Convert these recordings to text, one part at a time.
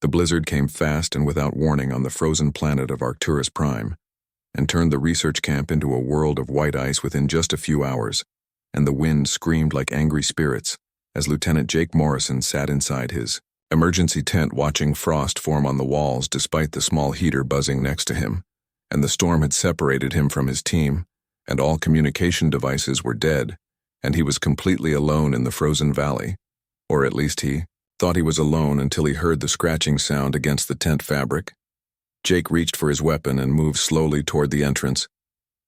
The blizzard came fast and without warning on the frozen planet of Arcturus Prime, and turned the research camp into a world of white ice within just a few hours, and the wind screamed like angry spirits as Lieutenant Jake Morrison sat inside his emergency tent watching frost form on the walls despite the small heater buzzing next to him, and the storm had separated him from his team, and all communication devices were dead, and he was completely alone in the frozen valley, or at least he thought he was alone until he heard the scratching sound against the tent fabric. Jake reached for his weapon and moved slowly toward the entrance,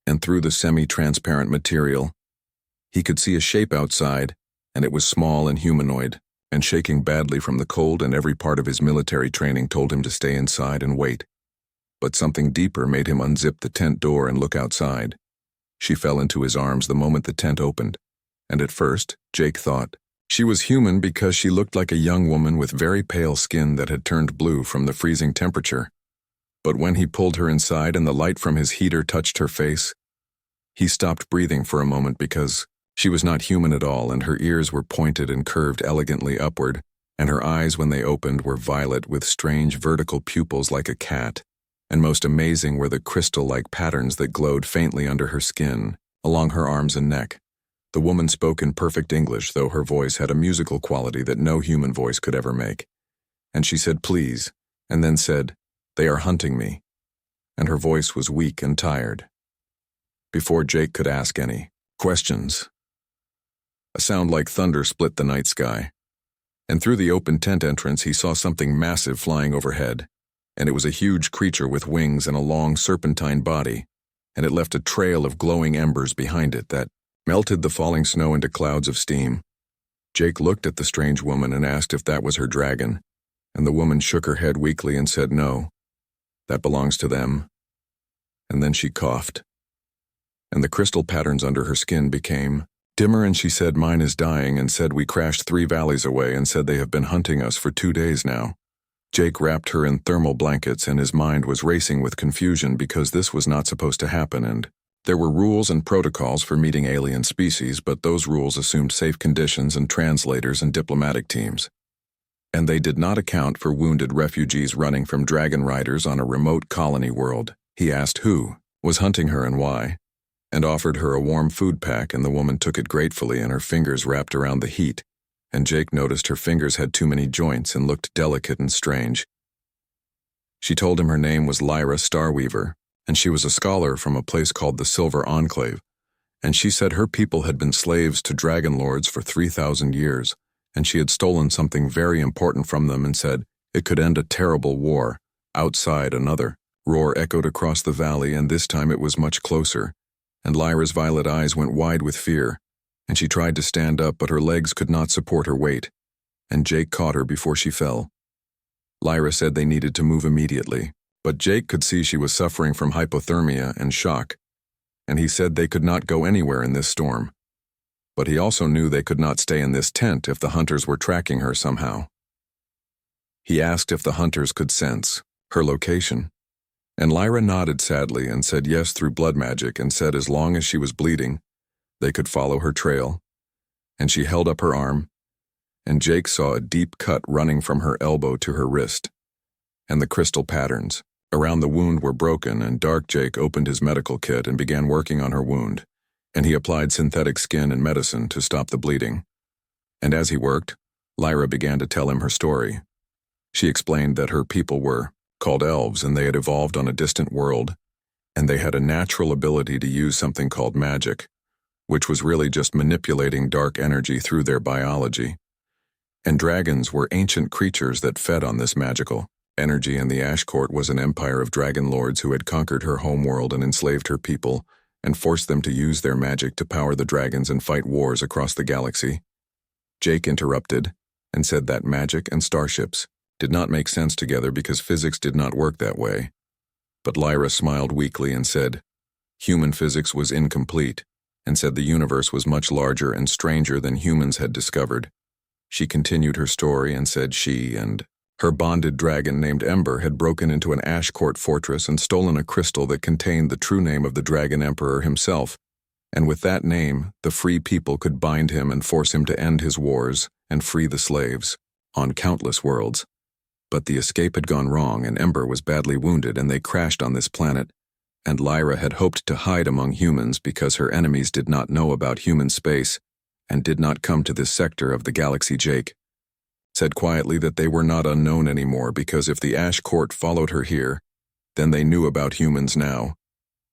and through the semi-transparent material, he could see a shape outside, and it was small and humanoid, and shaking badly from the cold, and every part of his military training told him to stay inside and wait. But something deeper made him unzip the tent door and look outside. She fell into his arms the moment the tent opened, and at first, Jake thought she was human because she looked like a young woman with very pale skin that had turned blue from the freezing temperature. But when he pulled her inside and the light from his heater touched her face, he stopped breathing for a moment because she was not human at all, and her ears were pointed and curved elegantly upward, and her eyes, when they opened, were violet with strange vertical pupils like a cat, and most amazing were the crystal-like patterns that glowed faintly under her skin, along her arms and neck. The woman spoke in perfect English, though her voice had a musical quality that no human voice could ever make. And she said, "Please," and then said, "They are hunting me." And her voice was weak and tired. Before Jake could ask any questions, a sound like thunder split the night sky, and through the open tent entrance he saw something massive flying overhead, and it was a huge creature with wings and a long serpentine body, and it left a trail of glowing embers behind it that melted the falling snow into clouds of steam. Jake looked at the strange woman and asked if that was her dragon, and the woman shook her head weakly and said, "No, that belongs to them." And then she coughed, and the crystal patterns under her skin became dimmer, and she said, "Mine is dying," and said, "We crashed 3 valleys away," and said, "They have been hunting us for 2 days now." Jake wrapped her in thermal blankets, and his mind was racing with confusion because this was not supposed to happen, and there were rules and protocols for meeting alien species, but those rules assumed safe conditions and translators and diplomatic teams. And they did not account for wounded refugees running from dragon riders on a remote colony world. He asked who was hunting her and why, and offered her a warm food pack, and the woman took it gratefully, and her fingers wrapped around the heat, and Jake noticed her fingers had too many joints and looked delicate and strange. She told him her name was Lyra Starweaver, and she was a scholar from a place called the Silver Enclave, and she said her people had been slaves to dragon lords for 3,000 years, and she had stolen something very important from them and said it could end a terrible war. Outside, another roar echoed across the valley, and this time it was much closer, and Lyra's violet eyes went wide with fear, and she tried to stand up, but her legs could not support her weight, and Jake caught her before she fell. Lyra said they needed to move immediately, but Jake could see she was suffering from hypothermia and shock, and he said they could not go anywhere in this storm. But he also knew they could not stay in this tent if the hunters were tracking her somehow. He asked if the hunters could sense her location, and Lyra nodded sadly and said yes through blood magic, and said as long as she was bleeding, they could follow her trail, and she held up her arm, and Jake saw a deep cut running from her elbow to her wrist, and the crystal patterns around the wound were broken, and Dark Jake opened his medical kit and began working on her wound, and he applied synthetic skin and medicine to stop the bleeding. And as he worked, Lyra began to tell him her story. She explained that her people were called elves, and they had evolved on a distant world, and they had a natural ability to use something called magic, which was really just manipulating dark energy through their biology. And dragons were ancient creatures that fed on this magical energy, and the Ash Court was an empire of dragon lords who had conquered her homeworld and enslaved her people, and forced them to use their magic to power the dragons and fight wars across the galaxy. Jake interrupted and said that magic and starships did not make sense together because physics did not work that way. But Lyra smiled weakly and said human physics was incomplete, and said the universe was much larger and stranger than humans had discovered. She continued her story and said she and her bonded dragon named Ember had broken into an Ash Court fortress and stolen a crystal that contained the true name of the Dragon Emperor himself, and with that name, the free people could bind him and force him to end his wars and free the slaves on countless worlds. But the escape had gone wrong and Ember was badly wounded and they crashed on this planet, and Lyra had hoped to hide among humans because her enemies did not know about human space and did not come to this sector of the galaxy. Jake said quietly that they were not unknown anymore because if the Ash Court followed her here, then they knew about humans now,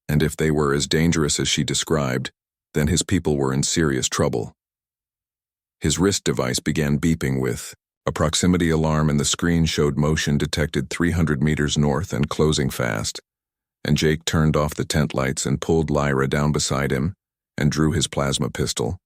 and if they were as dangerous as she described, then his people were in serious trouble. His wrist device began beeping with a proximity alarm and the screen showed motion detected 300 meters north and closing fast, and Jake turned off the tent lights and pulled Lyra down beside him and drew his plasma pistol.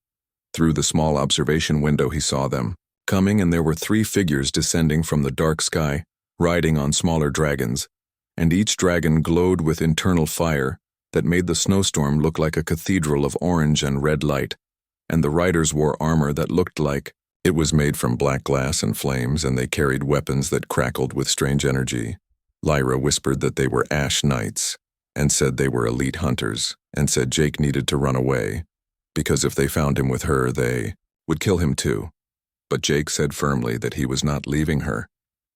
Through the small observation window he saw them coming, and there were 3 figures descending from the dark sky, riding on smaller dragons, and each dragon glowed with internal fire that made the snowstorm look like a cathedral of orange and red light, and the riders wore armor that looked like it was made from black glass and flames, and they carried weapons that crackled with strange energy. Lyra whispered that they were Ash Knights, and said they were elite hunters, and said Jake needed to run away, because if they found him with her, they would kill him too. But Jake said firmly that he was not leaving her,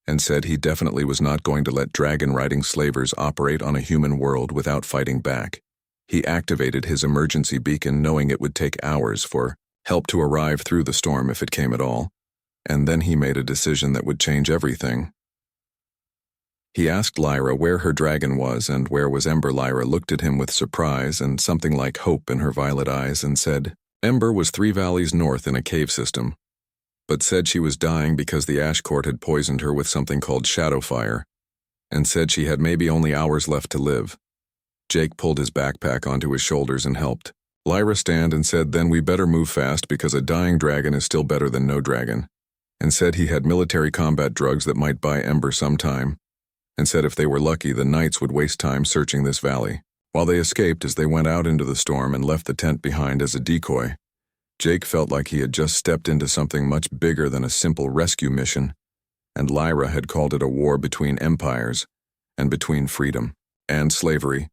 and said he definitely was not going to let dragon-riding slavers operate on a human world without fighting back. He activated his emergency beacon knowing it would take hours for help to arrive through the storm if it came at all, and then he made a decision that would change everything. He asked Lyra where her dragon was and where was Ember. Lyra looked at him with surprise and something like hope in her violet eyes and said, Ember was 3 valleys north in a cave system, but said she was dying because the Ash Court had poisoned her with something called shadow fire, and said she had maybe only hours left to live. Jake pulled his backpack onto his shoulders and helped Lyra stand and said, then we better move fast because a dying dragon is still better than no dragon, and said he had military combat drugs that might buy Ember some time, and said if they were lucky the knights would waste time searching this valley. While they escaped as they went out into the storm and left the tent behind as a decoy, Jake felt like he had just stepped into something much bigger than a simple rescue mission, and Lyra had called it a war between empires and between freedom and slavery.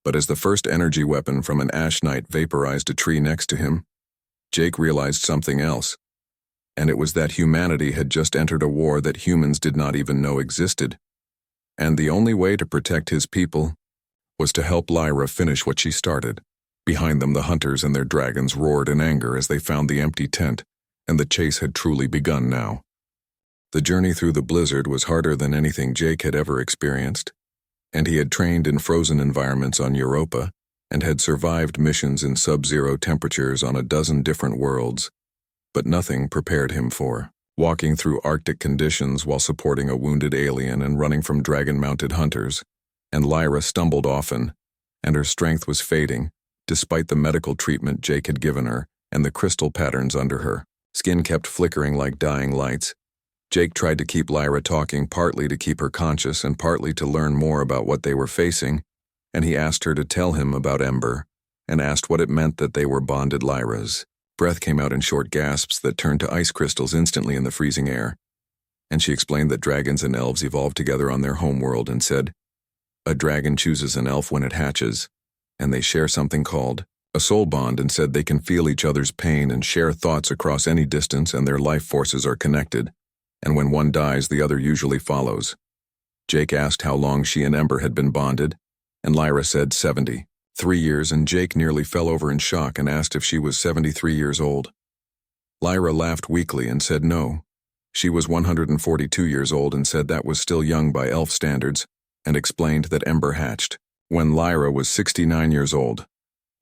But as the first energy weapon from an Ash Knight vaporized a tree next to him, Jake realized something else, and it was that humanity had just entered a war that humans did not even know existed, and the only way to protect his people was to help Lyra finish what she started. Behind them, the hunters and their dragons roared in anger as they found the empty tent, and the chase had truly begun now. The journey through the blizzard was harder than anything Jake had ever experienced, and he had trained in frozen environments on Europa and had survived missions in sub-zero temperatures on a dozen different worlds, but nothing prepared him for walking through Arctic conditions while supporting a wounded alien and running from dragon-mounted hunters, and Lyra stumbled often, and her strength was fading, despite the medical treatment Jake had given her and the crystal patterns under her skin kept flickering like dying lights. Jake tried to keep Lyra talking, partly to keep her conscious and partly to learn more about what they were facing, and he asked her to tell him about Ember, and asked what it meant that they were bonded. Lyra's breath came out in short gasps that turned to ice crystals instantly in the freezing air, and she explained that dragons and elves evolved together on their homeworld and said, a dragon chooses an elf when it hatches, and they share something called a soul bond, and said they can feel each other's pain and share thoughts across any distance, and their life forces are connected, and when one dies, the other usually follows. Jake asked how long she and Ember had been bonded, and Lyra said 73 years, and Jake nearly fell over in shock and asked if she was 73 years old. Lyra laughed weakly and said no. She was 142 years old and said that was still young by elf standards, and explained that Ember hatched when Lyra was 69 years old,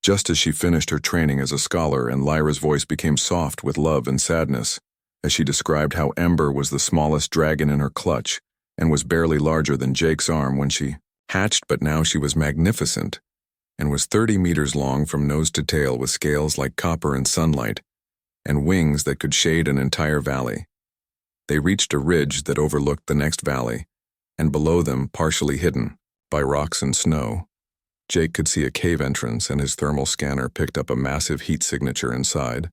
just as she finished her training as a scholar, and Lyra's voice became soft with love and sadness as she described how Ember was the smallest dragon in her clutch and was barely larger than Jake's arm when she hatched, but now she was magnificent and was 30 meters long from nose to tail with scales like copper and sunlight and wings that could shade an entire valley. They reached a ridge that overlooked the next valley, and below them, partially hidden by rocks and snow, Jake could see a cave entrance, and his thermal scanner picked up a massive heat signature inside,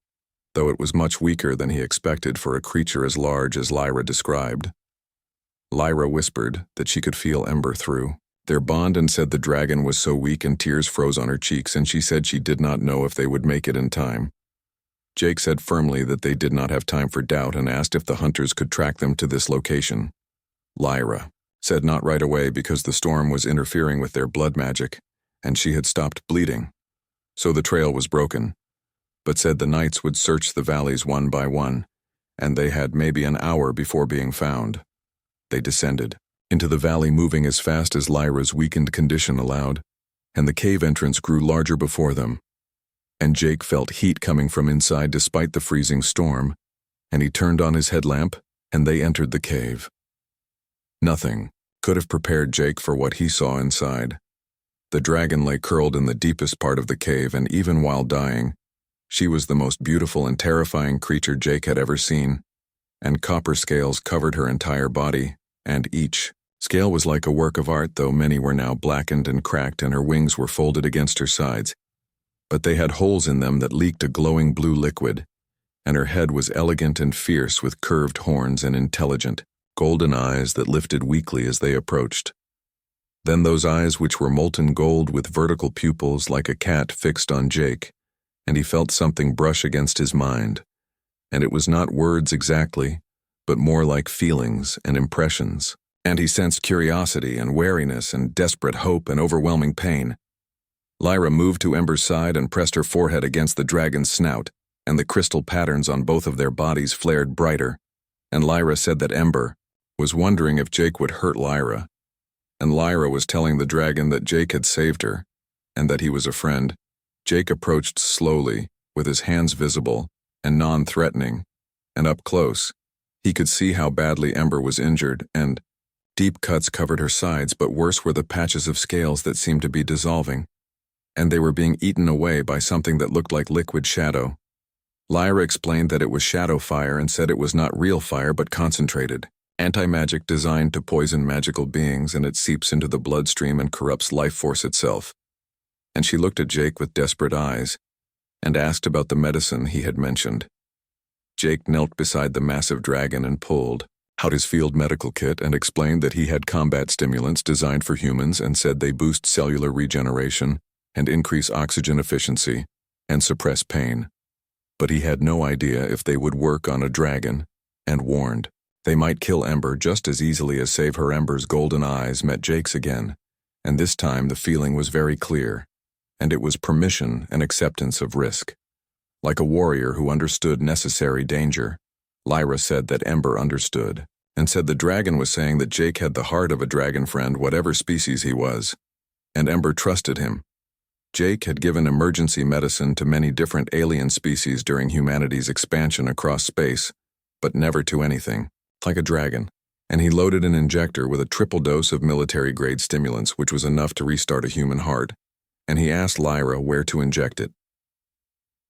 though it was much weaker than he expected for a creature as large as Lyra described. Lyra whispered that she could feel Ember through their bond and said the dragon was so weak and tears froze on her cheeks, and she said she did not know if they would make it in time. Jake said firmly that they did not have time for doubt and asked if the hunters could track them to this location. Lyra said not right away because the storm was interfering with their blood magic, and she had stopped bleeding, so the trail was broken, but said the knights would search the valleys one by one, and they had maybe an hour before being found. They descended into the valley, moving as fast as Lyra's weakened condition allowed, and the cave entrance grew larger before them. And Jake felt heat coming from inside despite the freezing storm, and he turned on his headlamp, and they entered the cave. Nothing could have prepared Jake for what he saw inside. The dragon lay curled in the deepest part of the cave, and even while dying, she was the most beautiful and terrifying creature Jake had ever seen, and copper scales covered her entire body, and each scale was like a work of art, though many were now blackened and cracked, and her wings were folded against her sides. But they had holes in them that leaked a glowing blue liquid, and her head was elegant and fierce with curved horns and intelligent, golden eyes that lifted weakly as they approached. Then those eyes which were molten gold with vertical pupils like a cat fixed on Jake, and he felt something brush against his mind, and it was not words exactly, but more like feelings and impressions, and he sensed curiosity and wariness and desperate hope and overwhelming pain. Lyra moved to Ember's side and pressed her forehead against the dragon's snout, and the crystal patterns on both of their bodies flared brighter, and Lyra said that Ember was wondering if Jake would hurt Lyra, and Lyra was telling the dragon that Jake had saved her, and that he was a friend. Jake approached slowly, with his hands visible and non-threatening, and up close, he could see how badly Ember was injured, and deep cuts covered her sides, but worse were the patches of scales that seemed to be dissolving, and they were being eaten away by something that looked like liquid shadow. Lyra explained that it was shadow fire and said it was not real fire but concentrated, anti-magic designed to poison magical beings, and it seeps into the bloodstream and corrupts life force itself. And she looked at Jake with desperate eyes and asked about the medicine he had mentioned. Jake knelt beside the massive dragon and pulled out his field medical kit and explained that he had combat stimulants designed for humans and said they boost cellular regeneration and increase oxygen efficiency and suppress pain. But he had no idea if they would work on a dragon, and warned they might kill Ember just as easily as save her. Ember's golden eyes met Jake's again, and this time the feeling was very clear, and it was permission and acceptance of risk. Like a warrior who understood necessary danger, Lyra said that Ember understood, and said the dragon was saying that Jake had the heart of a dragon friend, whatever species he was, and Ember trusted him. Jake had given emergency medicine to many different alien species during humanity's expansion across space, but never to anything like a dragon, and he loaded an injector with a triple dose of military-grade stimulants, which was enough to restart a human heart, and he asked Lyra where to inject it.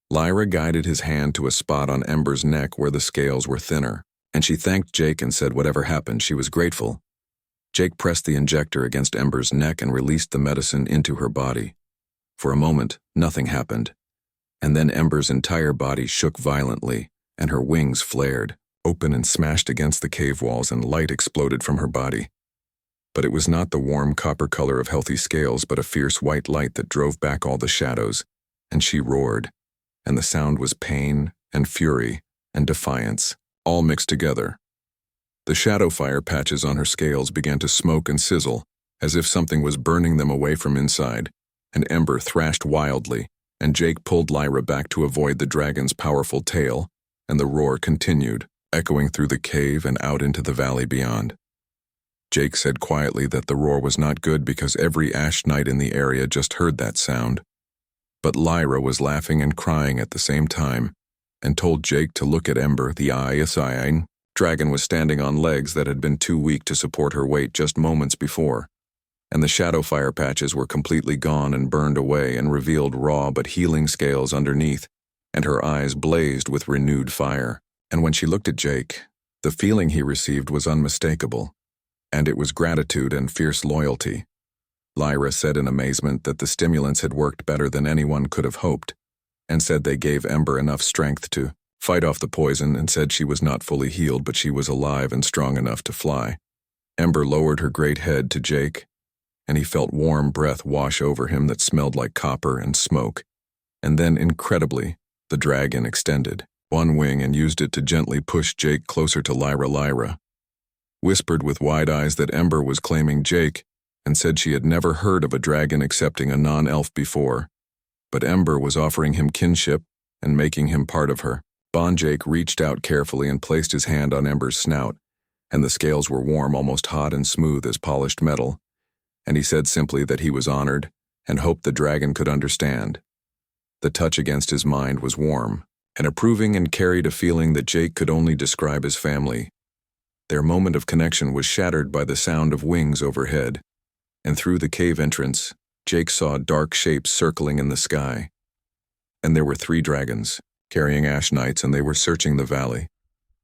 Lyra guided his hand to a spot on Ember's neck where the scales were thinner, and she thanked Jake and said whatever happened, she was grateful. Jake pressed the injector against Ember's neck and released the medicine into her body. For a moment, nothing happened, and then Ember's entire body shook violently, and her wings flared open and smashed against the cave walls, and light exploded from her body. But it was not the warm copper color of healthy scales, but a fierce white light that drove back all the shadows, and she roared, and the sound was pain and fury and defiance, all mixed together. The shadow fire patches on her scales began to smoke and sizzle, as if something was burning them away from inside, and Ember thrashed wildly, and Jake pulled Lyra back to avoid the dragon's powerful tail, and the roar continued, echoing through the cave and out into the valley beyond. Jake said quietly that the roar was not good because every Ash Knight in the area just heard that sound. But Lyra was laughing and crying at the same time, and told Jake to look at Ember. The Scifi dragon was standing on legs that had been too weak to support her weight just moments before, and the shadow fire patches were completely gone and burned away and revealed raw but healing scales underneath, and her eyes blazed with renewed fire. And when she looked at Jake, the feeling he received was unmistakable, and it was gratitude and fierce loyalty. Lyra said in amazement that the stimulants had worked better than anyone could have hoped, and said they gave Ember enough strength to fight off the poison, and said she was not fully healed, but she was alive and strong enough to fly. Ember lowered her great head to Jake, and he felt warm breath wash over him that smelled like copper and smoke, and then, incredibly, the dragon extended one wing and used it to gently push Jake closer to Lyra. Lyra whispered with wide eyes that Ember was claiming Jake, and said she had never heard of a dragon accepting a non-elf before. But Ember was offering him kinship and making him part of her. Jake reached out carefully and placed his hand on Ember's snout, and the scales were warm, almost hot and smooth as polished metal, and he said simply that he was honored and hoped the dragon could understand. The touch against his mind was warm and approving and carried a feeling that Jake could only describe as family. Their moment of connection was shattered by the sound of wings overhead, and through the cave entrance, Jake saw dark shapes circling in the sky. And there were 3 dragons, carrying ash knights, and they were searching the valley.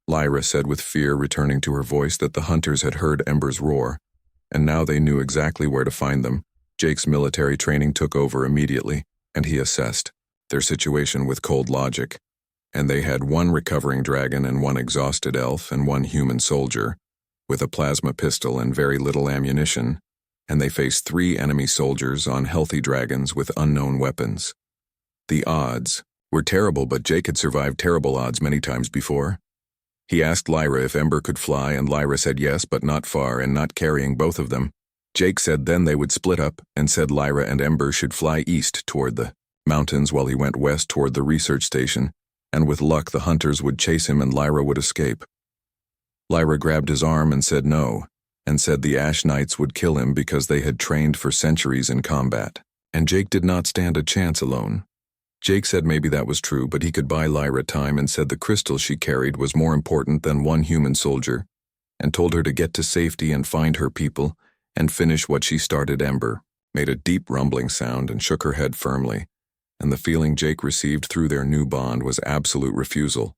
Lyra said with fear returning to her voice that the hunters had heard Ember's roar, and now they knew exactly where to find them. Jake's military training took over immediately, and he assessed their situation with cold logic. And they had 1 recovering dragon and 1 exhausted elf and 1 human soldier, with a plasma pistol and very little ammunition, and they faced 3 enemy soldiers on healthy dragons with unknown weapons. The odds were terrible, but Jake had survived terrible odds many times before. He asked Lyra if Ember could fly, and Lyra said yes, but not far and not carrying both of them. Jake said then they would split up, and said Lyra and Ember should fly east toward the mountains while he went west toward the research station, and with luck the hunters would chase him and Lyra would escape. Lyra grabbed his arm and said no, and said the Ash Knights would kill him because they had trained for centuries in combat, and Jake did not stand a chance alone. Jake said maybe that was true, but he could buy Lyra time, and said the crystal she carried was more important than 1 human soldier, and told her to get to safety and find her people and finish what she started. Ember made a deep rumbling sound and shook her head firmly, and the feeling Jake received through their new bond was absolute refusal.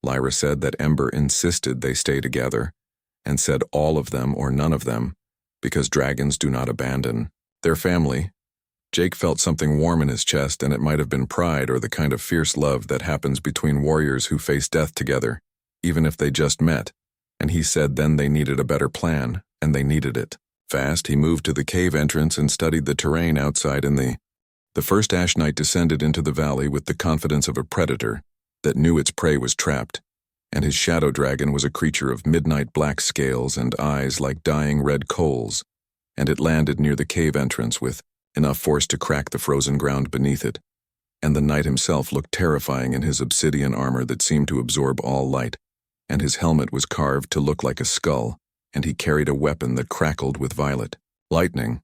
Lyra said that Ember insisted they stay together, and said all of them or none of them, because dragons do not abandon their family. Jake felt something warm in his chest, and it might have been pride or the kind of fierce love that happens between warriors who face death together, even if they just met, and he said then they needed a better plan, and they needed it. Fast, he moved to the cave entrance and studied the terrain outside. The first Ash Knight descended into the valley with the confidence of a predator that knew its prey was trapped, and his shadow dragon was a creature of midnight black scales and eyes like dying red coals, and it landed near the cave entrance with enough force to crack the frozen ground beneath it. And the knight himself looked terrifying in his obsidian armor that seemed to absorb all light, and his helmet was carved to look like a skull, and he carried a weapon that crackled with violet lightning.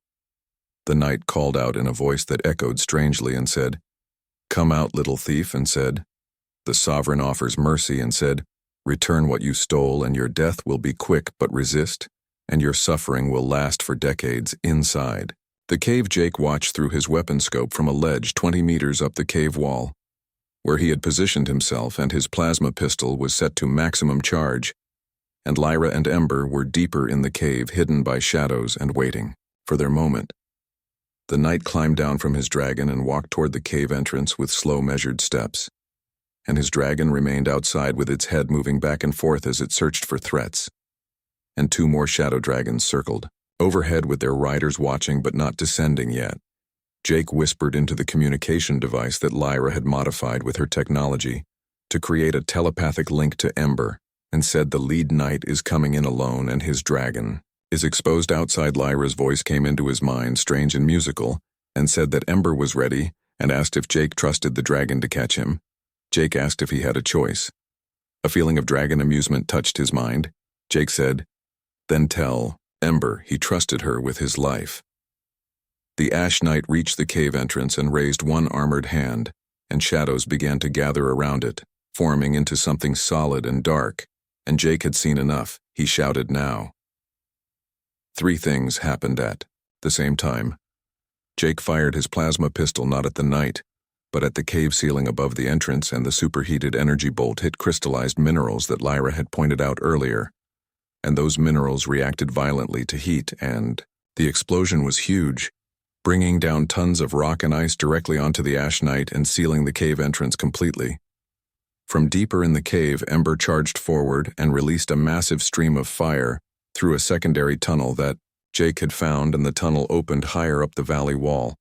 The knight called out in a voice that echoed strangely and said, "Come out, little thief," and said, "The sovereign offers mercy," and said, "Return what you stole, and your death will be quick, but resist, and your suffering will last for decades inside." The cave Jake watched through his weapon scope from a ledge 20 meters up the cave wall, where he had positioned himself, and his plasma pistol was set to maximum charge, and Lyra and Ember were deeper in the cave, hidden by shadows and waiting for their moment. The knight climbed down from his dragon and walked toward the cave entrance with slow, measured steps, and his dragon remained outside with its head moving back and forth as it searched for threats. And 2 more shadow dragons circled overhead with their riders watching but not descending yet. Jake whispered into the communication device that Lyra had modified with her technology to create a telepathic link to Ember, and said the lead knight is coming in alone and his dragon is exposed outside. Lyra's voice came into his mind, strange and musical, and said that Ember was ready, and asked if Jake trusted the dragon to catch him. Jake asked if he had a choice. A feeling of dragon amusement touched his mind. Jake said, "Then tell Ember he trusted her with his life." The Ash Knight reached the cave entrance and raised 1 armored hand, and shadows began to gather around it, forming into something solid and dark, and Jake had seen enough. He shouted now. 3 things happened at the same time. Jake fired his plasma pistol not at the knight, but at the cave ceiling above the entrance, and the superheated energy bolt hit crystallized minerals that Lyra had pointed out earlier, and those minerals reacted violently to heat, and the explosion was huge, bringing down tons of rock and ice directly onto the Ash Knight and sealing the cave entrance completely. From deeper in the cave, Ember charged forward and released a massive stream of fire through a secondary tunnel that Jake had found, and the tunnel opened higher up the valley wall,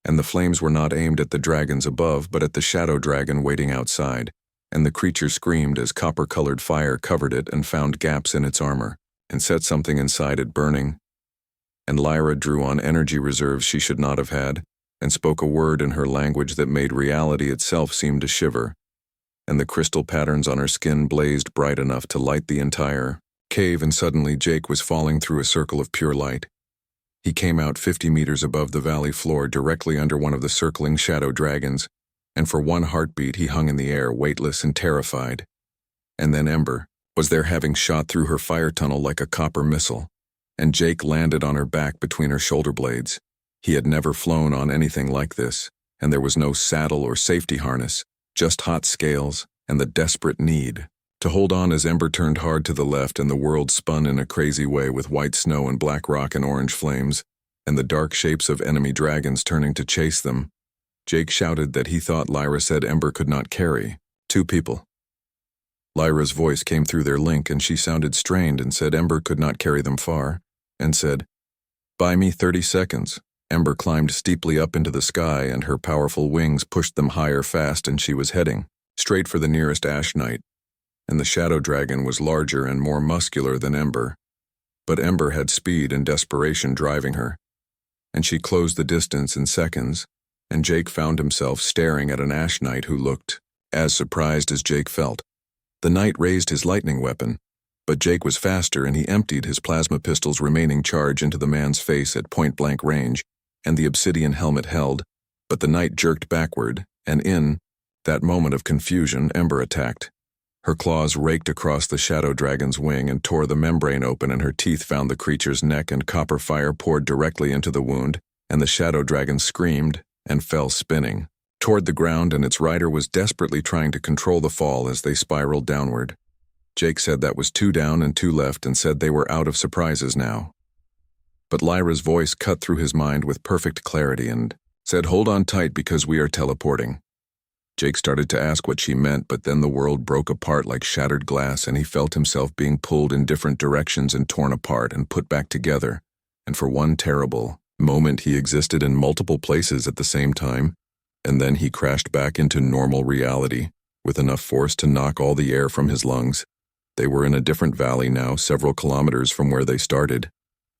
and the flames were not aimed at the dragons above but at the shadow dragon waiting outside, and the creature screamed as copper-colored fire covered it and found gaps in its armor. and set something inside it burning. And Lyra drew on energy reserves she should not have had, and spoke a word in her language that made reality itself seem to shiver, and the crystal patterns on her skin blazed bright enough to light the entire cave, and suddenly Jake was falling through a circle of pure light. He came out 50 meters above the valley floor, directly under one of the circling shadow dragons, and for one heartbeat he hung in the air, weightless and terrified. And then Ember was there, having shot through her fire tunnel like a copper missile, and Jake landed on her back between her shoulder blades. He had never flown on anything like this, and there was no saddle or safety harness, just hot scales and the desperate need to hold on as Ember turned hard to the left and the world spun in a crazy way, with white snow and black rock and orange flames, and the dark shapes of enemy dragons turning to chase them. Jake shouted that he thought Lyra said Ember could not carry 2 people. Lyra's voice came through their link, and she sounded strained and said Ember could not carry them far, and said, "Buy me 30 seconds. Ember climbed steeply up into the sky, and her powerful wings pushed them higher fast, and she was heading straight for the nearest Ash Knight. And the shadow dragon was larger and more muscular than Ember. But Ember had speed and desperation driving her, and she closed the distance in seconds, and Jake found himself staring at an Ash Knight who looked as surprised as Jake felt. The knight raised his lightning weapon, but Jake was faster, and he emptied his plasma pistol's remaining charge into the man's face at point-blank range, and the obsidian helmet held, but the knight jerked backward, and in that moment of confusion, Ember attacked. Her claws raked across the shadow dragon's wing and tore the membrane open, and her teeth found the creature's neck, and copper fire poured directly into the wound, and the shadow dragon screamed and fell spinning toward the ground, and its rider was desperately trying to control the fall as they spiraled downward. Jake said that was 2 down and 2 left, and said they were out of surprises now. But Lyra's voice cut through his mind with perfect clarity and said, "Hold on tight, because we are teleporting." Jake started to ask what she meant, but then the world broke apart like shattered glass, and he felt himself being pulled in different directions and torn apart and put back together, and for one terrible moment he existed in multiple places at the same time, and then he crashed back into normal reality, with enough force to knock all the air from his lungs. They were in a different valley now, several kilometers from where they started,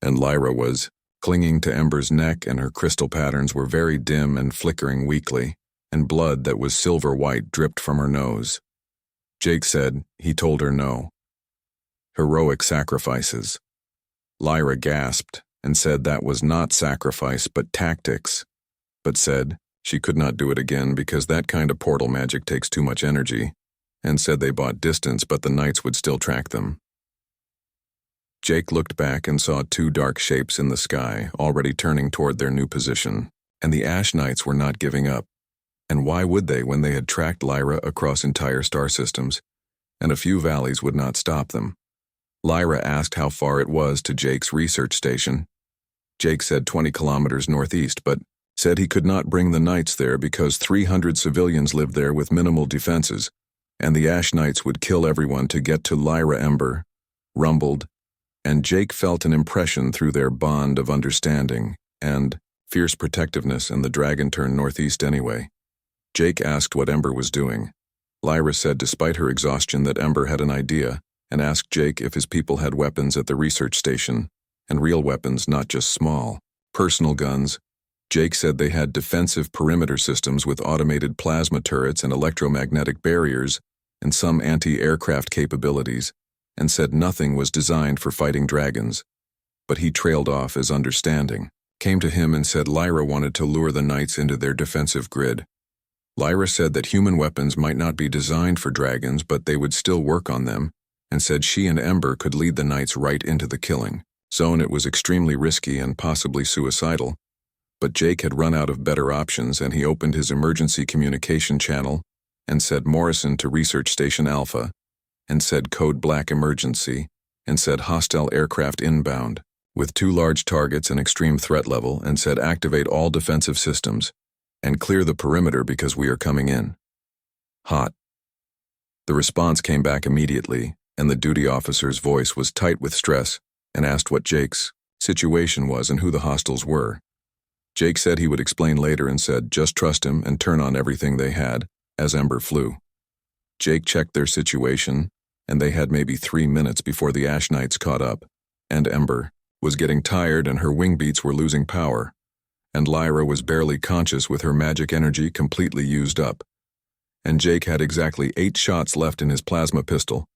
and Lyra was clinging to Ember's neck, and her crystal patterns were very dim and flickering weakly, and blood that was silver-white dripped from her nose. Jake said he told her no. Heroic sacrifices. Lyra gasped and said that was not sacrifice but tactics, but said she could not do it again because that kind of portal magic takes too much energy, and said they bought distance, but the knights would still track them. Jake looked back and saw 2 dark shapes in the sky, already turning toward their new position, and the Ash Knights were not giving up. And why would they, when they had tracked Lyra across entire star systems, and a few valleys would not stop them? Lyra asked how far it was to Jake's research station. Jake said 20 kilometers northeast, but said he could not bring the knights there because 300 civilians lived there with minimal defenses, and the Ash Knights would kill everyone to get to Lyra. Ember rumbled, and Jake felt an impression through their bond of understanding and fierce protectiveness, and the dragon turned northeast anyway. Jake asked what Ember was doing. Lyra said despite her exhaustion that Ember had an idea, and asked Jake if his people had weapons at the research station, and real weapons, not just small, personal guns. Jake said they had defensive perimeter systems with automated plasma turrets and electromagnetic barriers, and some anti-aircraft capabilities, and said nothing was designed for fighting dragons. But he trailed off as understanding came to him and said Lyra wanted to lure the knights into their defensive grid. Lyra said that human weapons might not be designed for dragons, but they would still work on them, and said she and Ember could lead the knights right into the killing zone. It was extremely risky and possibly suicidal, but Jake had run out of better options, and he opened his emergency communication channel and said Morrison to Research Station Alpha, and said Code Black Emergency, and said hostile aircraft inbound, with 2 large targets and extreme threat level, and said activate all defensive systems, and clear the perimeter because we are coming in. Hot. The response came back immediately, and the duty officer's voice was tight with stress, and asked what Jake's situation was and who the hostiles were. Jake said he would explain later, and said just trust him and turn on everything they had, as Ember flew. Jake checked their situation, and they had maybe 3 minutes before the Ash Knights caught up, And Ember was getting tired and her wing beats were losing power, and Lyra was barely conscious with her magic energy completely used up. And Jake had exactly 8 shots left in his plasma pistol.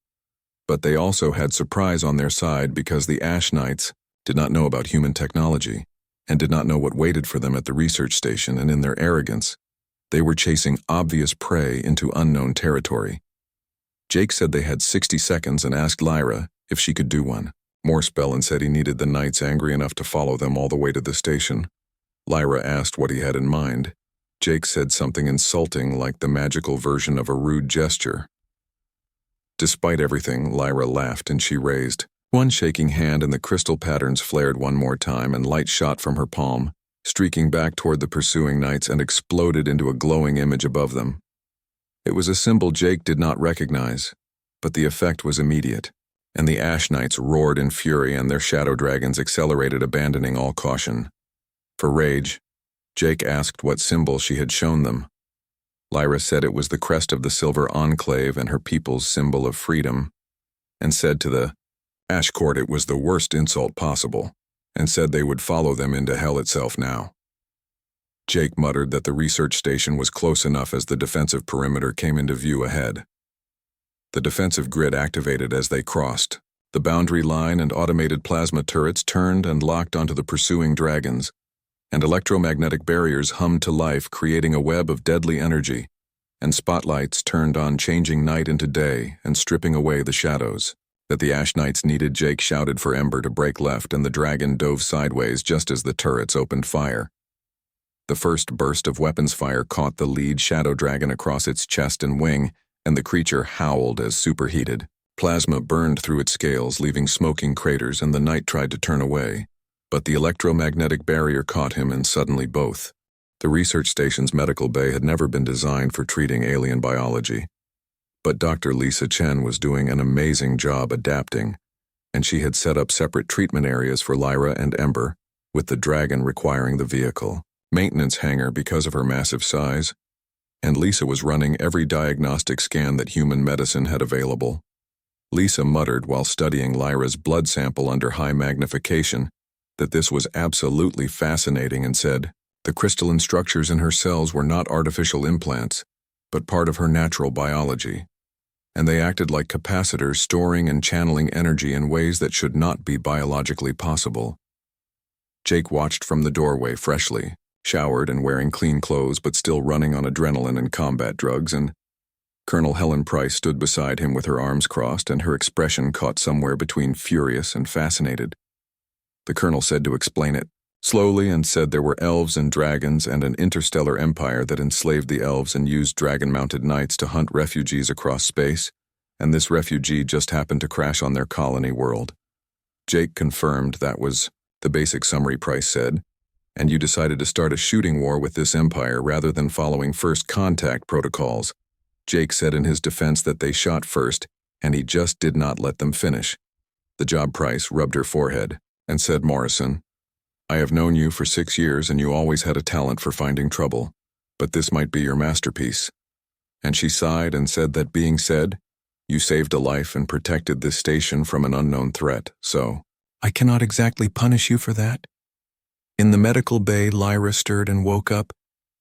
But they also had surprise on their side because the Ash Knights did not know about human technology and did not know what waited for them at the research station, and in their arrogance, they were chasing obvious prey into unknown territory. Jake said they had 60 seconds and asked Lyra if she could do one. Morspellin said he needed the knights angry enough to follow them all the way to the station. Lyra asked what he had in mind. Jake said something insulting like the magical version of a rude gesture. Despite everything, Lyra laughed and she raised one shaking hand, and the crystal patterns flared one more time and light shot from her palm, streaking back toward the pursuing knights and exploded into a glowing image above them. It was a symbol Jake did not recognize, but the effect was immediate, and the Ash Knights roared in fury and their shadow dragons accelerated, abandoning all caution. For rage, Jake asked what symbol she had shown them. Lyra said it was the crest of the Silver Enclave and her people's symbol of freedom, and said to the Ash Court it was the worst insult possible, and said they would follow them into hell itself now. Jake muttered that the research station was close enough as the defensive perimeter came into view ahead. The defensive grid activated as they crossed. The boundary line and automated plasma turrets turned and locked onto the pursuing dragons, and electromagnetic barriers hummed to life, creating a web of deadly energy, and spotlights turned on, changing night into day and stripping away the shadows. That the Ash Knights needed, Jake shouted for Ember to break left, and the dragon dove sideways just as the turrets opened fire. The first burst of weapons fire caught the lead shadow dragon across its chest and wing, and the creature howled as superheated. Plasma burned through its scales, leaving smoking craters, and the knight tried to turn away. But the electromagnetic barrier caught him, and suddenly both. The research station's medical bay had never been designed for treating alien biology. But Dr. Lisa Chen was doing an amazing job adapting, and she had set up separate treatment areas for Lyra and Ember, with the dragon requiring the vehicle maintenance hangar because of her massive size, and Lisa was running every diagnostic scan that human medicine had available. Lisa muttered while studying Lyra's blood sample under high magnification that this was absolutely fascinating, and said the crystalline structures in her cells were not artificial implants, but part of her natural biology, and they acted like capacitors, storing and channeling energy in ways that should not be biologically possible. Jake watched from the doorway, freshly showered and wearing clean clothes but still running on adrenaline and combat drugs, and Colonel Helen Price stood beside him with her arms crossed and her expression caught somewhere between furious and fascinated. The colonel said to explain it slowly, and said there were elves and dragons and an interstellar empire that enslaved the elves and used dragon-mounted knights to hunt refugees across space, and this refugee just happened to crash on their colony world. Jake confirmed that was the basic summary, Price said, and you decided to start a shooting war with this empire rather than following first contact protocols. Jake said in his defense that they shot first, and he just did not let them finish. The job Price rubbed her forehead and said, Morrison, I have known you for 6 years and you always had a talent for finding trouble, but this might be your masterpiece. And she sighed and said, that being said, you saved a life and protected this station from an unknown threat, so I cannot exactly punish you for that. In the medical bay, Lyra stirred and woke up,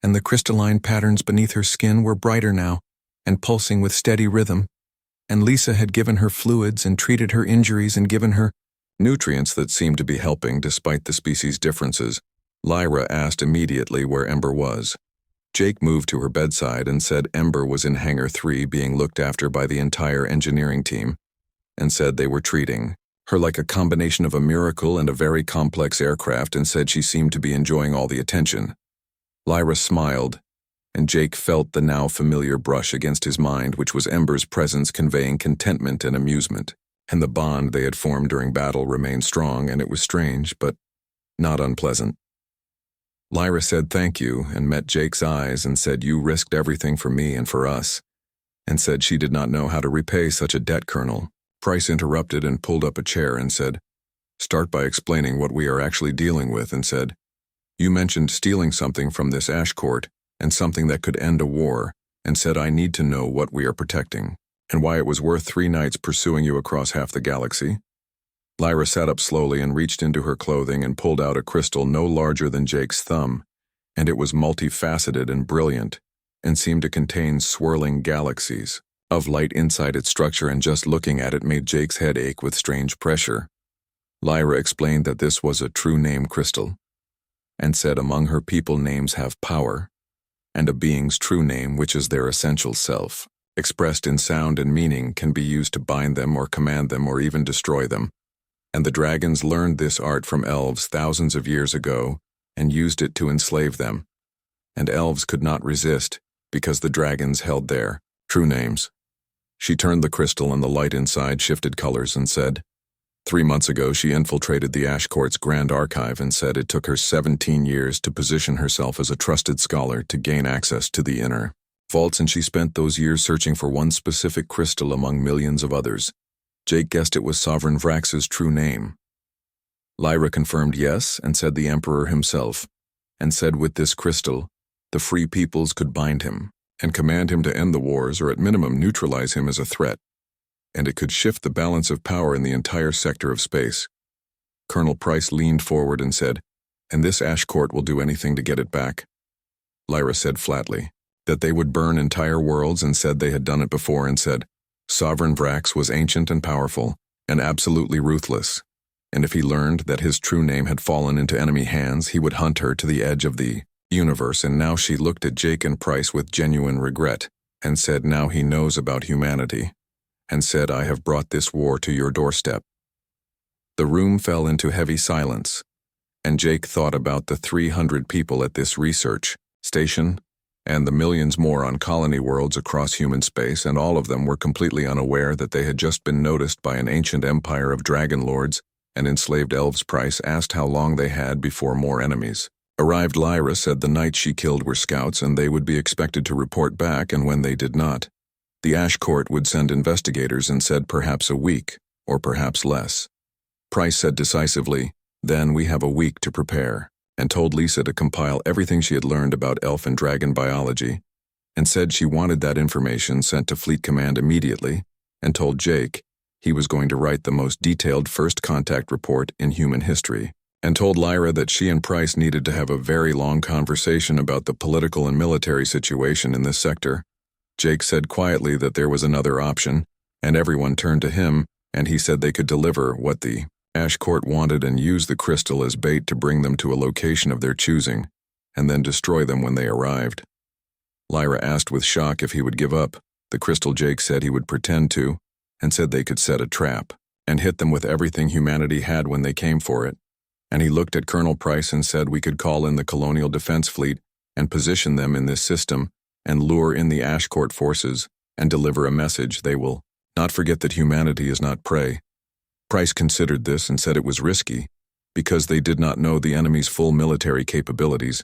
and the crystalline patterns beneath her skin were brighter now and pulsing with steady rhythm, and Lisa had given her fluids and treated her injuries and given her nutrients that seemed to be helping despite the species' differences. Lyra asked immediately where Ember was. Jake moved to her bedside and said Ember was in Hangar 3 being looked after by the entire engineering team, and said they were treating her like a combination of a miracle and a very complex aircraft, and said she seemed to be enjoying all the attention. Lyra smiled, and Jake felt the now familiar brush against his mind, which was Ember's presence conveying contentment and amusement, and the bond they had formed during battle remained strong, and it was strange, but not unpleasant. Lyra said thank you and met Jake's eyes and said you risked everything for me and for us, and said she did not know how to repay such a debt, Colonel. Price interrupted and pulled up a chair and said, start by explaining what we are actually dealing with, and said, you mentioned stealing something from this Ash Court and something that could end a war, and said I need to know what we are protecting and why it was worth 3 nights pursuing you across half the galaxy. Lyra sat up slowly and reached into her clothing and pulled out a crystal no larger than Jake's thumb, and it was multifaceted and brilliant, and seemed to contain swirling galaxies of light inside its structure, and just looking at it made Jake's head ache with strange pressure. Lyra explained that this was a true name crystal, and said among her people names have power, and a being's true name, which is their essential self, expressed in sound and meaning, can be used to bind them or command them or even destroy them. And the dragons learned this art from elves thousands of years ago and used it to enslave them. And elves could not resist because the dragons held their true names. She turned the crystal and the light inside shifted colors and said, 3 months ago she infiltrated the Ash Court's Grand Archive and said it took her 17 years to position herself as a trusted scholar to gain access to the inner vaults, and she spent those years searching for one specific crystal among millions of others. Jake guessed it was Sovereign Vrax's true name. Lyra confirmed yes and said the Emperor himself, and said with this crystal, the free peoples could bind him and command him to end the wars or at minimum neutralize him as a threat, and it could shift the balance of power in the entire sector of space. Colonel Price leaned forward and said, and this Ash Court will do anything to get it back. Lyra said flatly that they would burn entire worlds, and said they had done it before, and said, Sovereign Vrax was ancient and powerful and absolutely ruthless, and if he learned that his true name had fallen into enemy hands, he would hunt her to the edge of the universe. And now she looked at Jake and Price with genuine regret and said, now he knows about humanity, and said, I have brought this war to your doorstep. The room fell into heavy silence, and Jake thought about the 300 people at this research station and the millions more on colony worlds across human space, and all of them were completely unaware that they had just been noticed by an ancient empire of dragon lords and enslaved elves. Price asked how long they had before more enemies arrived. Lyra said the knights she killed were scouts and they would be expected to report back, and when they did not, the Ash Court would send investigators, and said perhaps a week, or perhaps less. Price said decisively, then we have a week to prepare, and told Lisa to compile everything she had learned about elf and dragon biology, and said she wanted that information sent to Fleet Command immediately, and told Jake he was going to write the most detailed first contact report in human history, and told Lyra that she and Price needed to have a very long conversation about the political and military situation in this sector. Jake said quietly that there was another option, and everyone turned to him, and he said they could deliver what the Ash Court wanted and use the crystal as bait to bring them to a location of their choosing, and then destroy them when they arrived. Lyra asked with shock if he would give up the crystal. Jake said he would pretend to, and said they could set a trap and hit them with everything humanity had when they came for it. And he looked at Colonel Price and said we could call in the Colonial Defense Fleet and position them in this system and lure in the Ash Court forces and deliver a message. They will not forget that humanity is not prey. Price considered this and said it was risky because they did not know the enemy's full military capabilities,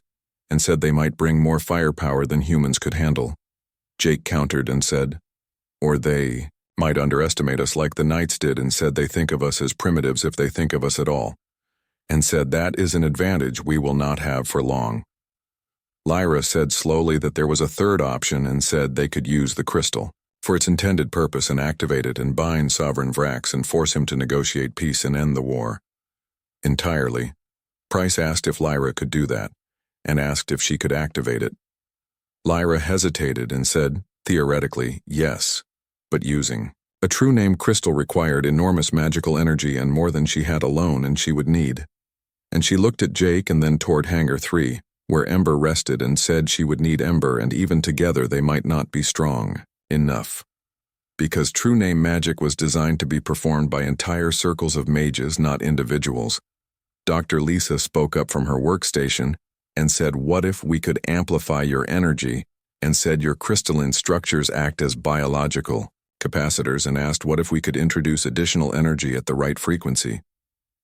and said they might bring more firepower than humans could handle. Jake countered and said, or they might underestimate us like the Knights did, and said they think of us as primitives if they think of us at all, and said that is an advantage we will not have for long. Lyra said slowly that there was a third option, and said they could use the crystal for its intended purpose and activate it and bind Sovereign Vrax and force him to negotiate peace and end the war entirely. Price asked if Lyra could do that, and asked if she could activate it. Lyra hesitated and said, theoretically, yes, but using a true name crystal required enormous magical energy and more than she had alone and she would need. And she looked at Jake and then toward Hangar 3, where Ember rested, and said she would need Ember, and even together they might not be strong enough. Because true name magic was designed to be performed by entire circles of mages, not individuals. Dr. Lisa spoke up from her workstation and said, what if we could amplify your energy, and said your crystalline structures act as biological capacitors, and asked what if we could introduce additional energy at the right frequency.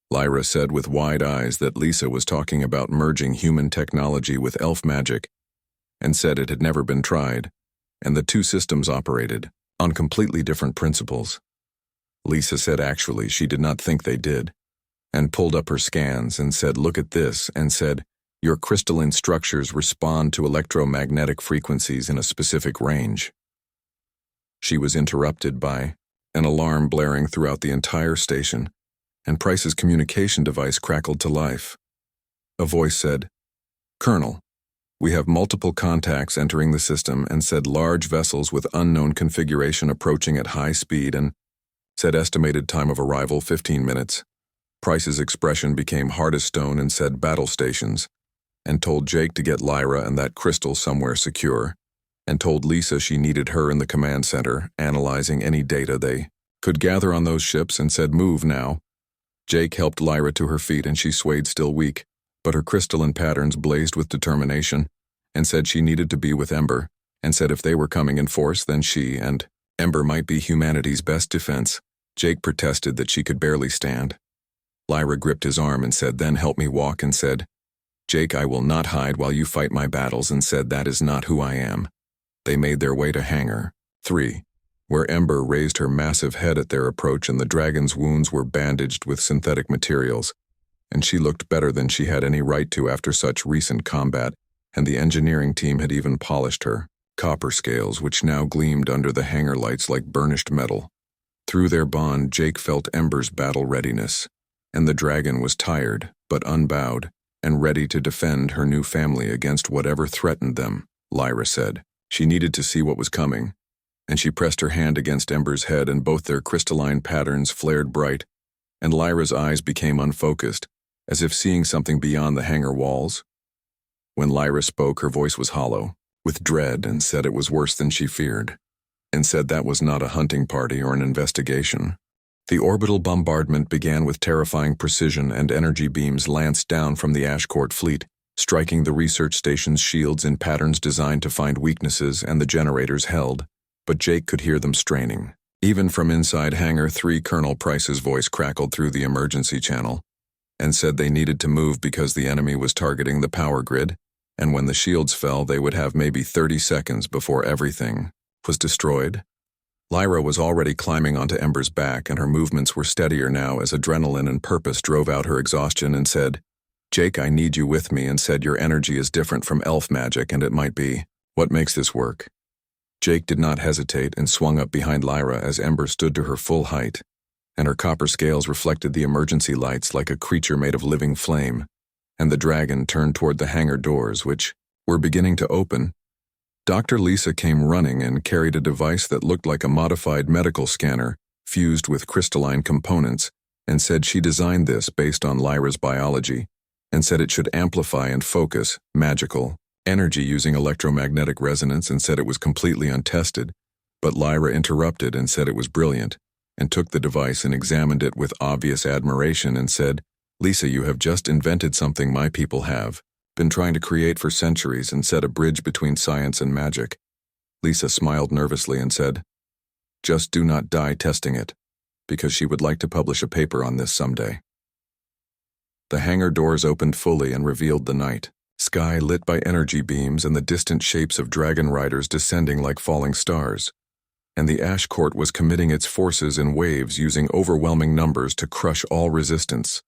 Lyra said with wide eyes that Lisa was talking about merging human technology with elf magic, and said it had never been tried, and the two systems operated on completely different principles. Lisa said actually she did not think they did, and pulled up her scans and said, look at this, and said, your crystalline structures respond to electromagnetic frequencies in a specific range. She was interrupted by an alarm blaring throughout the entire station, and Price's communication device crackled to life. A voice said, "Colonel, we have multiple contacts entering the system and said large vessels with unknown configuration approaching at high speed and said estimated time of arrival 15 minutes. Price's expression became hard as stone and said battle stations, and told Jake to get Lyra and that crystal somewhere secure, and told Lisa she needed her in the command center, analyzing any data they could gather on those ships, and said move now. Jake helped Lyra to her feet and she swayed still weak, but her crystalline patterns blazed with determination, and said she needed to be with Ember, and said if they were coming in force then she and Ember might be humanity's best defense. Jake protested that she could barely stand. Lyra gripped his arm and said then help me walk, and said, Jake, I will not hide while you fight my battles, and said that is not who I am. They made their way to Hangar 3, where Ember raised her massive head at their approach and the dragon's wounds were bandaged with synthetic materials, and she looked better than she had any right to after such recent combat, and the engineering team had even polished her copper scales, which now gleamed under the hangar lights like burnished metal. Through their bond, Jake felt Ember's battle readiness, and the dragon was tired, but unbowed, and ready to defend her new family against whatever threatened them, Lyra said. She needed to see what was coming, and she pressed her hand against Ember's head and both their crystalline patterns flared bright, and Lyra's eyes became unfocused, as if seeing something beyond the hangar walls. When Lyra spoke, her voice was hollow, with dread, and said it was worse than she feared, and said that was not a hunting party or an investigation. The orbital bombardment began with terrifying precision, and energy beams lanced down from the Ashcourt fleet, striking the research station's shields in patterns designed to find weaknesses, and the generators held, but Jake could hear them straining. Even from inside Hangar 3, Colonel Price's voice crackled through the emergency channel, and said they needed to move because the enemy was targeting the power grid, and when the shields fell they would have maybe 30 seconds before everything was destroyed. Lyra was already climbing onto Ember's back, and her movements were steadier now as adrenaline and purpose drove out her exhaustion, and said, Jake, I need you with me, and said your energy is different from elf magic and it might be what makes this work. Jake did not hesitate and swung up behind Lyra as Ember stood to her full height, and her copper scales reflected the emergency lights like a creature made of living flame, and the dragon turned toward the hangar doors, which were beginning to open. Dr. Lisa came running and carried a device that looked like a modified medical scanner fused with crystalline components, and said she designed this based on Lyra's biology, and said it should amplify and focus magical energy using electromagnetic resonance, and said it was completely untested, but Lyra interrupted and said it was brilliant, and took the device and examined it with obvious admiration and said, Lisa, you have just invented something my people have been trying to create for centuries and set a bridge between science and magic. Lisa smiled nervously and said, just do not die testing it, because she would like to publish a paper on this someday. The hangar doors opened fully and revealed the night sky lit by energy beams and the distant shapes of dragon riders descending like falling stars, and the Ashcourt was committing its forces in waves using overwhelming numbers to crush all resistance.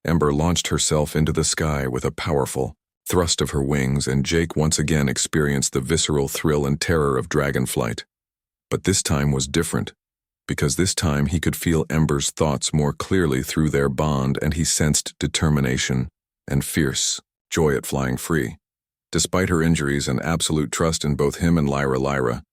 Ember launched herself into the sky with a powerful thrust of her wings, and Jake once again experienced the visceral thrill and terror of dragonflight. But this time was different, because this time he could feel Ember's thoughts more clearly through their bond, and he sensed determination and fierce joy at flying free. Despite her injuries and absolute trust in both him and Lyra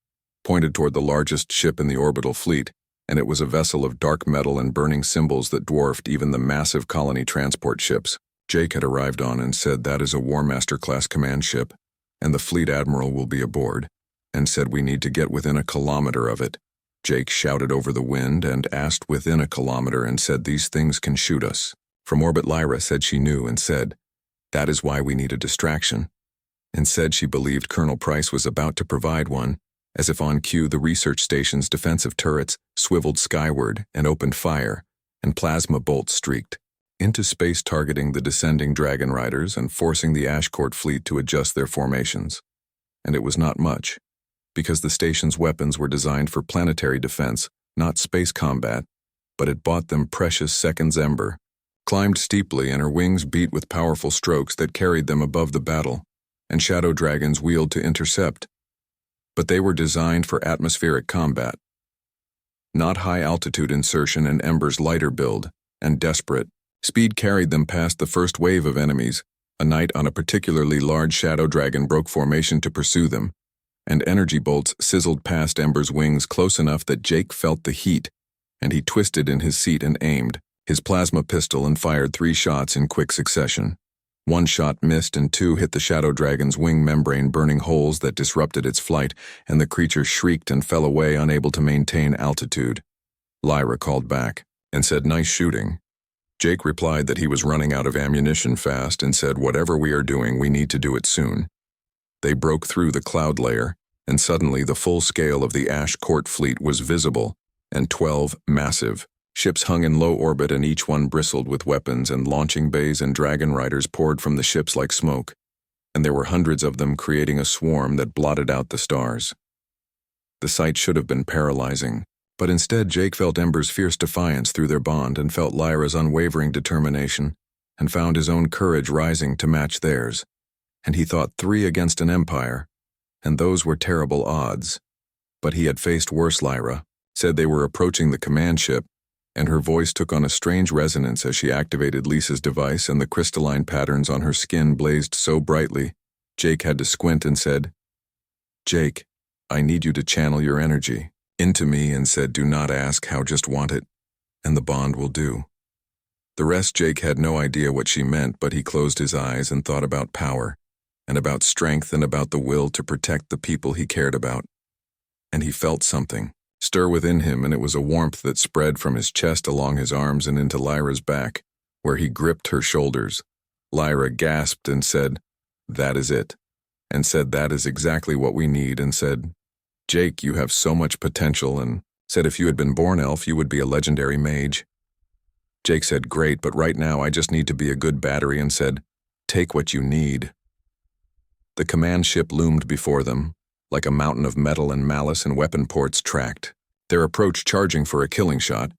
pointed toward the largest ship in the orbital fleet, and it was a vessel of dark metal and burning symbols that dwarfed even the massive colony transport ships Jake had arrived on, and said that is a War Master-class command ship, and the fleet admiral will be aboard, and said we need to get within a kilometer of it. Jake shouted over the wind and asked within a kilometer and said these things can shoot us. From orbit Lyra said she knew and said, that is why we need a distraction, and said she believed Colonel Price was about to provide one, as if on cue the research station's defensive turrets swiveled skyward and opened fire, and plasma bolts streaked into space targeting the descending dragon riders and forcing the Ashcourt fleet to adjust their formations. And it was not much, because the station's weapons were designed for planetary defense, not space combat, but it bought them precious seconds. Ember climbed steeply, and her wings beat with powerful strokes that carried them above the battle, and shadow dragons wheeled to intercept. But they were designed for atmospheric combat, not high-altitude insertion, and Ember's lighter build and desperate. Speed carried them past the first wave of enemies. A knight on a particularly large shadow dragon broke formation to pursue them, and energy bolts sizzled past Ember's wings close enough that Jake felt the heat, and he twisted in his seat and aimed his plasma pistol and fired 3 shots in quick succession. 1 shot missed and 2 hit the shadow dragon's wing membrane, burning holes that disrupted its flight, and the creature shrieked and fell away, unable to maintain altitude. Lyra called back and said, "Nice shooting." Jake replied that he was running out of ammunition fast and said, "Whatever we are doing, we need to do it soon." They broke through the cloud layer, and suddenly the full scale of the Ash Court fleet was visible, and 12 massive ships hung in low orbit, and each one bristled with weapons, and launching bays and dragon riders poured from the ships like smoke, and there were hundreds of them, creating a swarm that blotted out the stars. The sight should have been paralyzing, but instead Jake felt Ember's fierce defiance through their bond, and felt Lyra's unwavering determination, and found his own courage rising to match theirs. And he thought 3 against an empire, and those were terrible odds. But he had faced worse. Lyra said they were approaching the command ship, and her voice took on a strange resonance as she activated Lisa's device, and the crystalline patterns on her skin blazed so brightly, Jake had to squint and said, "Jake, I need you to channel your energy into me," and said, "Do not ask how, just want it, and the bond will do." The rest Jake had no idea what she meant, but he closed his eyes and thought about power, and about strength, and about the will to protect the people he cared about. And he felt something stir within him, and it was a warmth that spread from his chest along his arms and into Lyra's back, where he gripped her shoulders. Lyra gasped and said, "That is it," and said, "That is exactly what we need," and said, "Jake, you have so much potential," and said, "If you had been born elf, you would be a legendary mage." Jake said, "Great, but right now I just need to be a good battery," and said, "Take what you need." The command ship loomed before them, like a mountain of metal and malice and weapon ports tracked, their approach charging for a killing shot,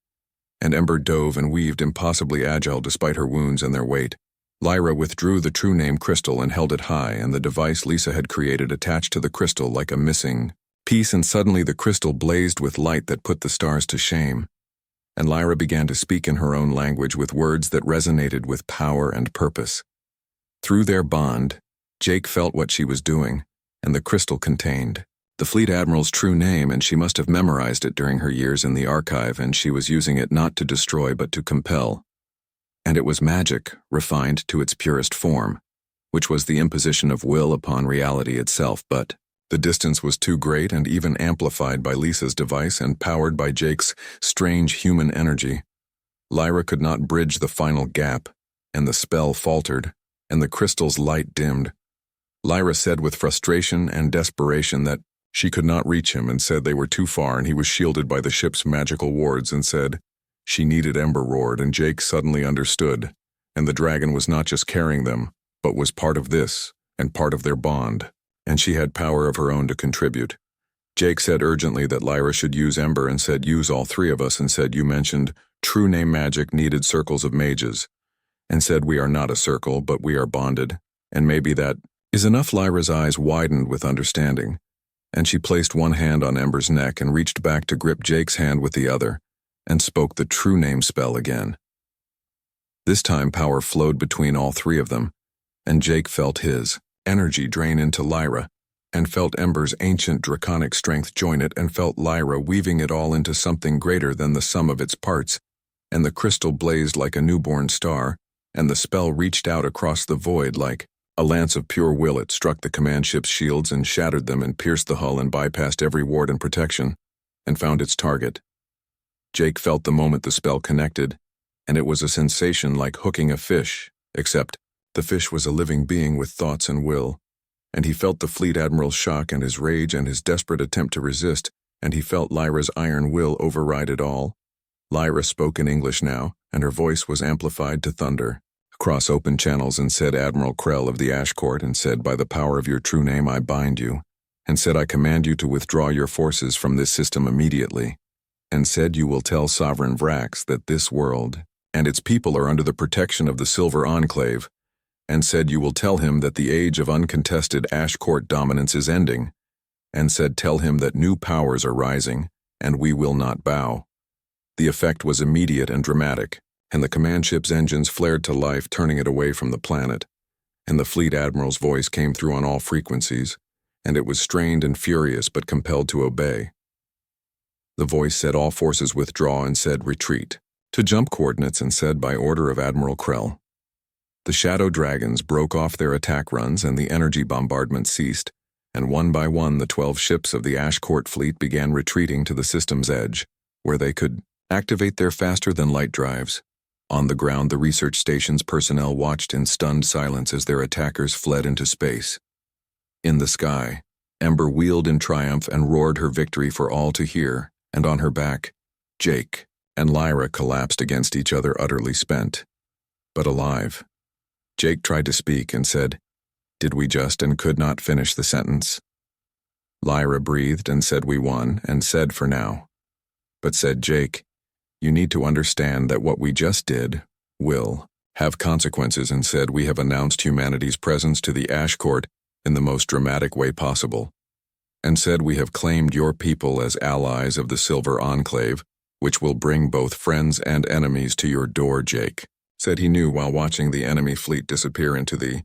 and Ember dove and weaved, impossibly agile despite her wounds and their weight. Lyra withdrew the true name crystal and held it high, and the device Lisa had created attached to the crystal like a missing piece, and suddenly the crystal blazed with light that put the stars to shame, and Lyra began to speak in her own language with words that resonated with power and purpose. Through their bond, Jake felt what she was doing, and the crystal contained the fleet admiral's true name, and she must have memorized it during her years in the archive, and she was using it not to destroy but to compel. And it was magic, refined to its purest form, which was the imposition of will upon reality itself, but the distance was too great, and even amplified by Lisa's device and powered by Jake's strange human energy. Lyra could not bridge the final gap, and the spell faltered, and the crystal's light dimmed. Lyra said with frustration and desperation that she could not reach him, and said they were too far and he was shielded by the ship's magical wards, and said she needed Ember roared, and Jake suddenly understood, and the dragon was not just carrying them, but was part of this, and part of their bond, and she had power of her own to contribute. Jake said urgently that Lyra should use Ember, and said, "Use all 3 of us," and said, "You mentioned true name magic needed circles of mages," and said, "We are not a circle, but we are bonded, and maybe that is enough." Lyra's eyes widened with understanding, and she placed one hand on Ember's neck and reached back to grip Jake's hand with the other, and spoke the true name spell again. This time power flowed between all 3 of them, and Jake felt his energy drain into Lyra, and felt Ember's ancient draconic strength join it, and felt Lyra weaving it all into something greater than the sum of its parts, and the crystal blazed like a newborn star, and the spell reached out across the void like a lance of pure will. It struck the command ship's shields and shattered them, and pierced the hull and bypassed every ward and protection, and found its target. Jake felt the moment the spell connected, and it was a sensation like hooking a fish, except the fish was a living being with thoughts and will, and he felt the fleet admiral's shock and his rage and his desperate attempt to resist, and he felt Lyra's iron will override it all. Lyra spoke in English now, and her voice was amplified to thunder across open channels, and said, "Admiral Krell of the Ash Court," and said, "By the power of your true name I bind you," and said, "I command you to withdraw your forces from this system immediately," and said, "You will tell Sovereign Vrax that this world and its people are under the protection of the Silver Enclave," and said, "You will tell him that the age of uncontested Ash Court dominance is ending," and said, "Tell him that new powers are rising, and we will not bow." The effect was immediate and dramatic. and the command ship's engines flared to life, turning it away from the planet, and the fleet admiral's voice came through on all frequencies, and it was strained and furious but compelled to obey. The voice said all forces withdraw and said retreat, to jump coordinates and said by order of Admiral Krell. The Shadow Dragons broke off their attack runs and the energy bombardment ceased, and one by one the 12 ships of the Ashcourt fleet began retreating to the system's edge, where they could activate their faster-than-light drives. On the ground, the research station's personnel watched in stunned silence as their attackers fled into space. In the sky, Ember wheeled in triumph and roared her victory for all to hear, and on her back, Jake and Lyra collapsed against each other, utterly spent, but alive. Jake tried to speak and said, "Did we just," and could not finish the sentence. Lyra breathed and said, "We won," and said, "For now." But said Jake, "You need to understand that what we just did will have consequences," and said, "We have announced humanity's presence to the Ashcourt in the most dramatic way possible," and said, "We have claimed your people as allies of the Silver Enclave, which will bring both friends and enemies to your door." Jake said he knew while watching the enemy fleet disappear into the